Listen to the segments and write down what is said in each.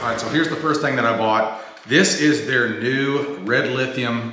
All right, so here's the first thing that I bought. This is their new red lithium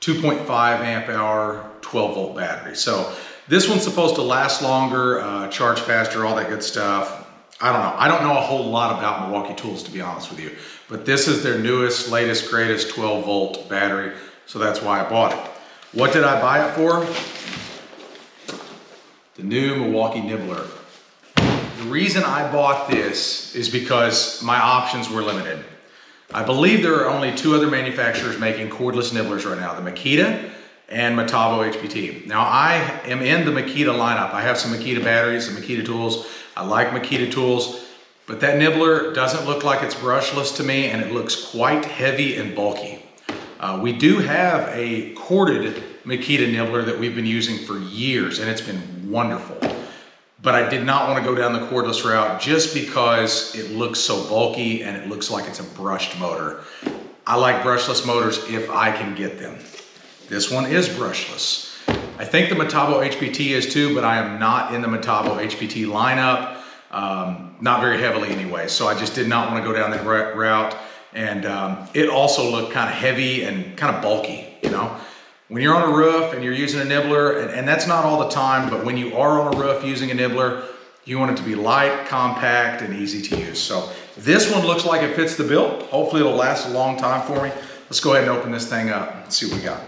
2.5 amp hour 12 volt battery. So this one's supposed to last longer, charge faster, all that good stuff. I don't know. I don't know a whole lot about Milwaukee Tools, to be honest with you, but this is their newest, latest, greatest 12 volt battery. So that's why I bought it. What did I buy it for? The new Milwaukee Nibbler. The reason I bought this is because my options were limited. I believe there are only two other manufacturers making cordless nibblers right now, the Makita and Metabo HPT. Now I am in the Makita lineup. I have some Makita batteries, some Makita tools. I like Makita tools, but that nibbler doesn't look like it's brushless to me, and it looks quite heavy and bulky. We do have a corded Makita nibbler that we've been using for years, and it's been wonderful. But I did not want to go down the cordless route just because it looks so bulky and it looks like it's a brushed motor. I like brushless motors if I can get them. This one is brushless. I think the Metabo HPT is too, but I am not in the Metabo HPT lineup, not very heavily anyway. So I just did not want to go down that route. And it also looked kind of heavy and kind of bulky, you know? When you're on a roof and you're using a nibbler, and that's not all the time, but when you are on a roof using a nibbler, you want it to be light, compact, and easy to use. So this one looks like it fits the bill. Hopefully it'll last a long time for me. Let's go ahead and open this thing up and see what we got.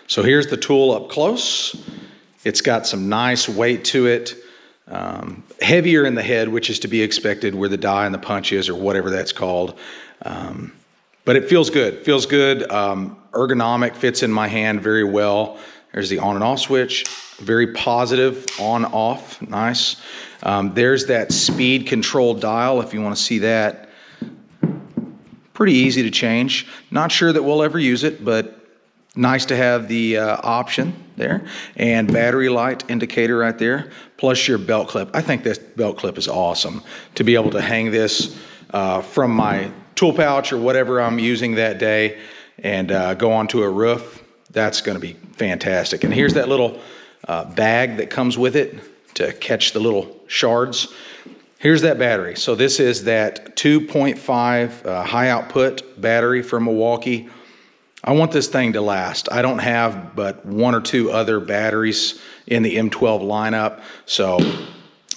So here's the tool up close. It's got some nice weight to it, heavier in the head, which is to be expected where the die and the punch is, or whatever that's called. But it feels good, ergonomic, fits in my hand very well. There's the on and off switch, very positive, on, off, nice. There's that speed control dial, if you want to see that. Pretty easy to change. Not sure that we'll ever use it, but nice to have the option there, and battery light indicator right there, plus your belt clip. I think this belt clip is awesome to be able to hang this from my tool pouch or whatever I'm using that day and go onto a roof. That's going to be fantastic. And here's that little bag that comes with it to catch the little shards. Here's that battery. So this is that 2.5 high output battery from Milwaukee. I want this thing to last. I don't have but one or two other batteries in the M12 lineup, so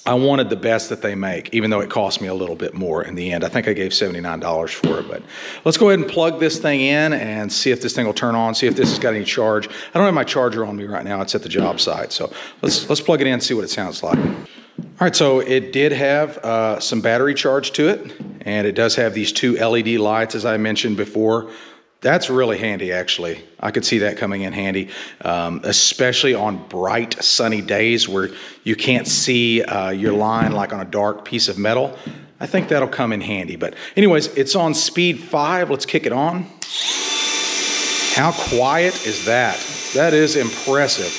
I wanted the best that they make, even though it cost me a little bit more in the end. I think I gave $79 for it, but let's go ahead and plug this thing in and see if this thing will turn on, see if this has got any charge. I don't have my charger on me right now. It's at the job site, so let's plug it in and see what it sounds like. All right, so it did have some battery charge to it, and it does have these two LED lights, as I mentioned before. That's really handy, actually. I could see that coming in handy, especially on bright, sunny days where you can't see your line like on a dark piece of metal. I think that'll come in handy. But anyways, it's on speed 5. Let's kick it on. How quiet is that? That is impressive.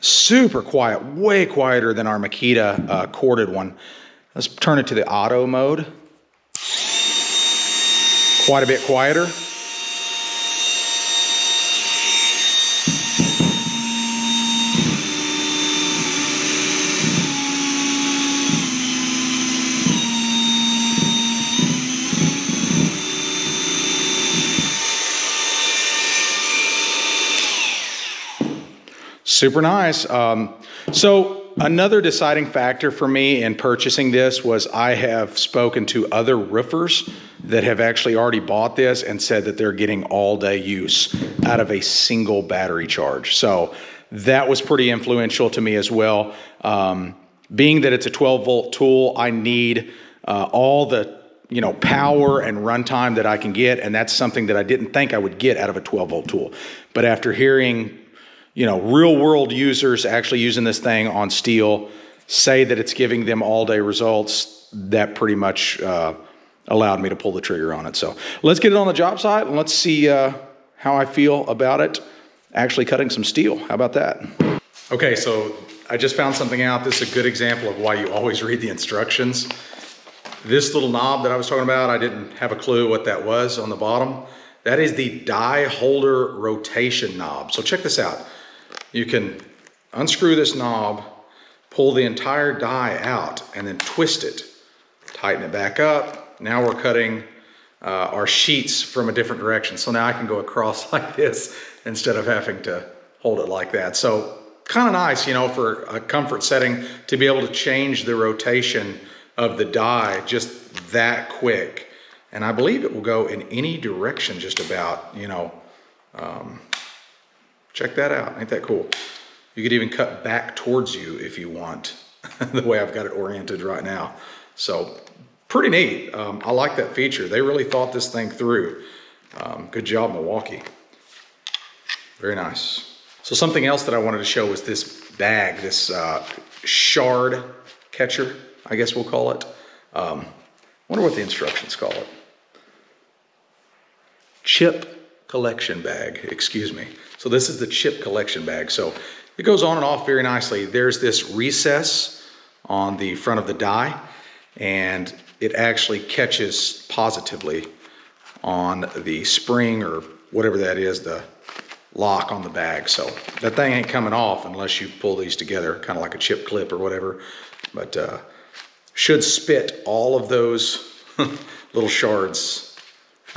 Super quiet, way quieter than our Makita corded one. Let's turn it to the auto mode. Quite a bit quieter. Super nice. So another deciding factor for me in purchasing this was I have spoken to other roofers that have actually already bought this and said that they're getting all day use out of a single battery charge. So that was pretty influential to me as well. Being that it's a 12 volt tool, I need all the power and runtime that I can get, and that's something that I didn't think I would get out of a 12 volt tool. But after hearing real world users actually using this thing on steel say that it's giving them all day results, that pretty much allowed me to pull the trigger on it. So let's get it on the job site and let's see how I feel about it actually cutting some steel. How about that? Okay, so I just found something out. This is a good example of why you always read the instructions. This little knob that I was talking about, I didn't have a clue what that was on the bottom. That is the die holder rotation knob. So check this out. You can unscrew this knob, pull the entire die out, and then twist it. Tighten it back up. Now we're cutting our sheets from a different direction. So now I can go across like this instead of having to hold it like that. So kind of nice, you know, for a comfort setting to be able to change the rotation of the die just that quick. And I believe it will go in any direction just about, you know. Check that out, ain't that cool? You could even cut back towards you if you want, the way I've got it oriented right now. So pretty neat. I like that feature. They really thought this thing through. Good job, Milwaukee. Very nice. So something else that I wanted to show was this bag, this shard catcher, I guess we'll call it. Wonder what the instructions call it. Chip collection bag, excuse me. So this is the chip collection bag. So it goes on and off very nicely. There's this recess on the front of the die, and it actually catches positively on the spring or whatever that is, the lock on the bag. So that thing ain't coming off unless you pull these together, kind of like a chip clip or whatever. But should spit all of those little shards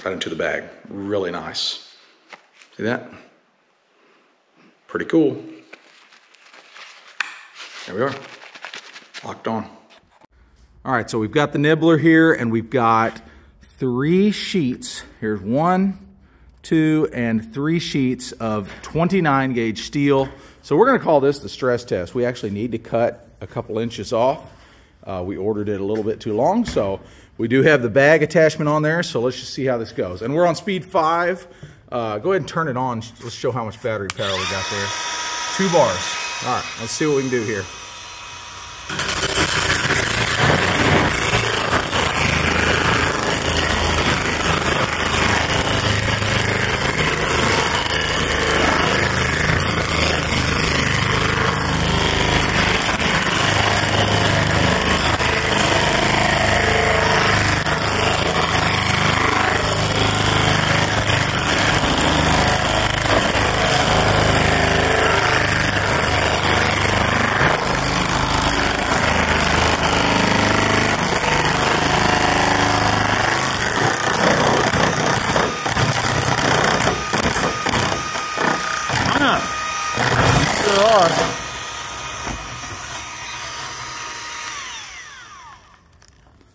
right into the bag. Really nice. See that? Pretty cool. There we are, locked on. All right, so we've got the nibbler here, and we've got 3 sheets. Here's 1, 2, and 3 sheets of 29 gauge steel. So we're gonna call this the stress test. We actually need to cut a couple inches off. We ordered it a little bit too long, so we do have the bag attachment on there, so let's just see how this goes. And we're on speed 5. Go ahead and turn it on. Let's show how much battery power we got there. 2 bars. All right, let's see what we can do here.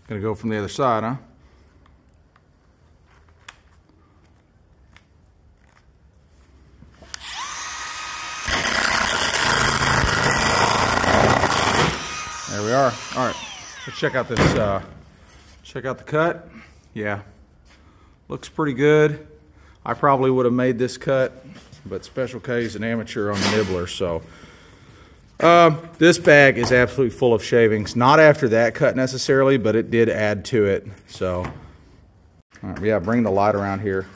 Gonna go from the other side, huh? There we are. All right, let's check out this. Check out the cut. Yeah, looks pretty good. I probably would have made this cut, but Special K is an amateur on the nibbler, so. This bag is absolutely full of shavings. Not after that cut necessarily, but it did add to it. So, all right, yeah, bring the light around here.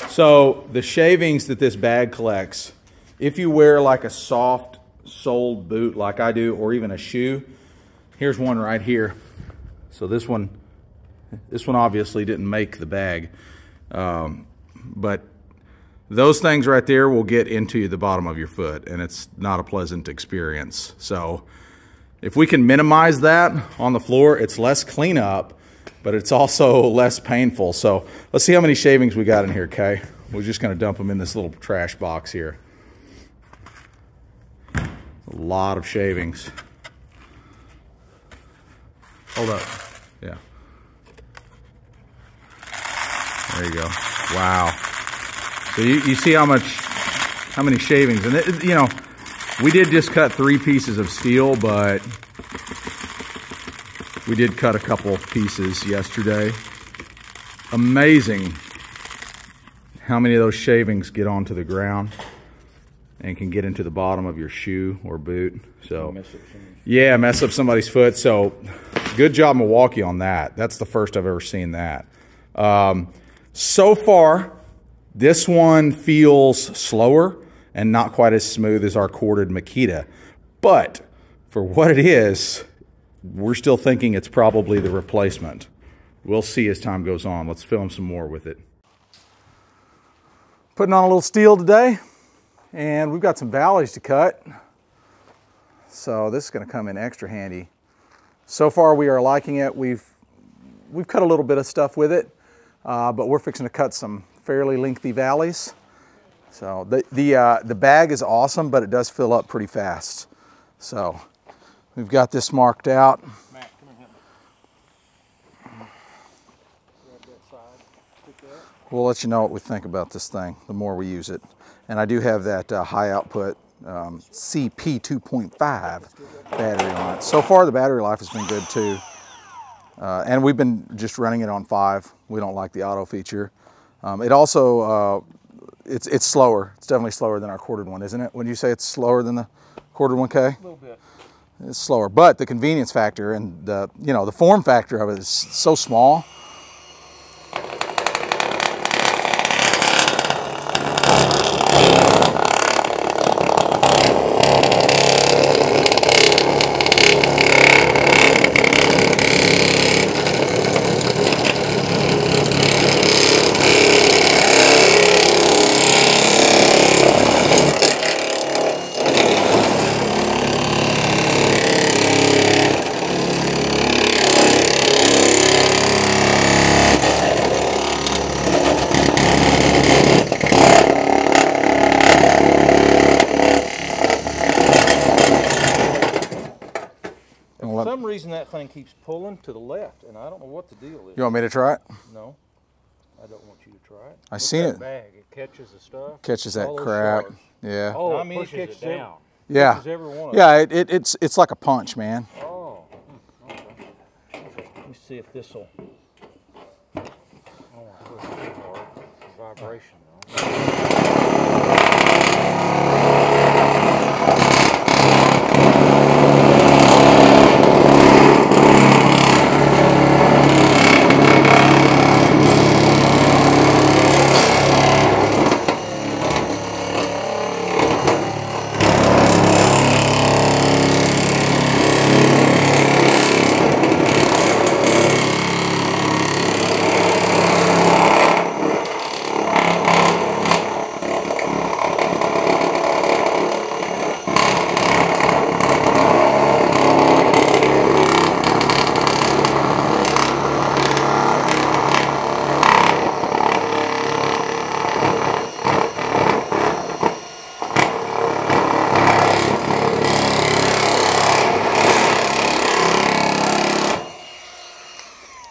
So the shavings that this bag collects, if you wear like a soft soled boot like I do, or even a shoe, here's one right here. So this one obviously didn't make the bag, but those things right there will get into the bottom of your foot, and it's not a pleasant experience. So if we can minimize that on the floor, it's less cleanup, but it's also less painful. So let's see how many shavings we got in here, Kay. We're just gonna dump them in this little trash box here. A lot of shavings. Hold up, yeah. There you go, wow. So you see how many shavings, and it, you know, we did just cut 3 pieces of steel, but we did cut a couple pieces yesterday. Amazing how many of those shavings get onto the ground and can get into the bottom of your shoe or boot. So yeah, mess up somebody's foot. So good job, Milwaukee, on that. That's the first I've ever seen that. So far, this one feels slower and not quite as smooth as our corded Makita. But for what it is, we're still thinking it's probably the replacement. we'll see as time goes on. Let's film some more with it. Putting on a little steel today, and we've got some valleys to cut. So this is going to come in extra handy. So far we are liking it. We've cut a little bit of stuff with it, but we're fixing to cut some fairly lengthy valleys. So the bag is awesome, but it does fill up pretty fast. So we've got this marked out. Matt, come and help me. Grab that side, pick that. We'll let you know what we think about this thing the more we use it. And I do have that high output CP 2.5 battery on it. So far the battery life has been good too. And we've been just running it on 5. We don't like the auto feature. It also, it's slower. It's definitely slower than our corded one, isn't it? Would you say it's slower than the corded 1K? A little bit. It's slower, but the convenience factor and the, you know, the form factor of it is so small. For some reason that thing keeps pulling to the left, and I don't know what the deal is. You want me to try it? No, I don't want you to try it. I seen it. Bag. It catches the stuff. Catches that all those crap. shards. Yeah. Oh, I mean, it catches it down. Yeah. Catches every one of Yeah. It's like a punch, man. them. Oh, okay. Let me see if this will. I don't want to push it too hard. The vibration, though.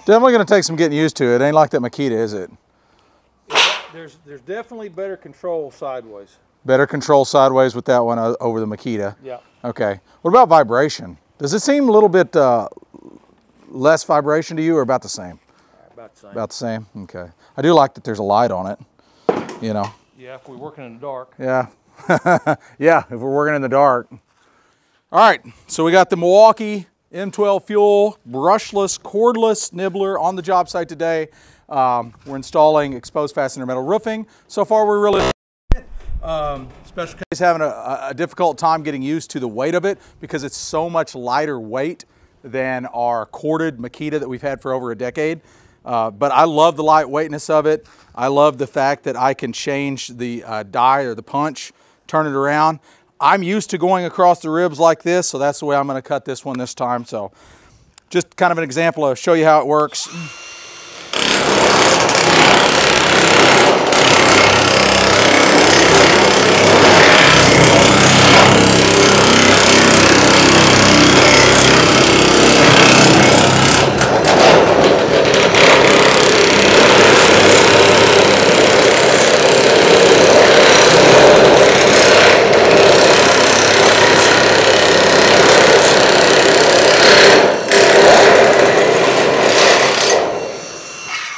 Definitely going to take some getting used to. It ain't like that Makita, is it? There's definitely better control sideways. Better control sideways with that one over the Makita. Yeah. Okay. What about vibration? Does it seem a little bit less vibration to you, or about the same? About the same. About the same? Okay. I do like that there's a light on it, you know. Yeah, if we're working in the dark. Yeah. Yeah, if we're working in the dark. All right, so we got the Milwaukee M12 Fuel brushless, cordless nibbler on the job site today. We're installing exposed fastener metal roofing. So far we're really special case having a difficult time getting used to the weight of it because it's so much lighter weight than our corded Makita that we've had for over a decade. But I love the lightweightness of it. I love the fact that I can change the die or the punch, turn it around. I'm used to going across the ribs like this, so that's the way I'm going to cut this one this time. So just kind of an example of show you how it works.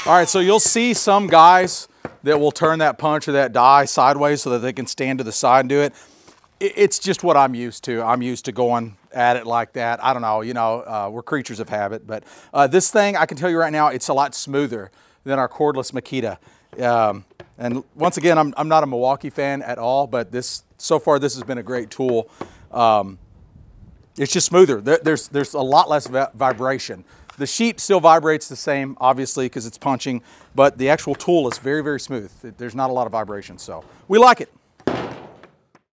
All right, so you'll see some guys that will turn that punch or that die sideways so that they can stand to the side and do it. It's just what I'm used to. I'm used to going at it like that. I don't know, you know, we're creatures of habit, but this thing, I can tell you right now, it's a lot smoother than our cordless Makita. And once again, I'm not a Milwaukee fan at all, but so far this has been a great tool. It's just smoother. There's a lot less vibration. The sheet still vibrates the same, obviously, because it's punching, but the actual tool is very, very smooth. There's not a lot of vibration, so we like it.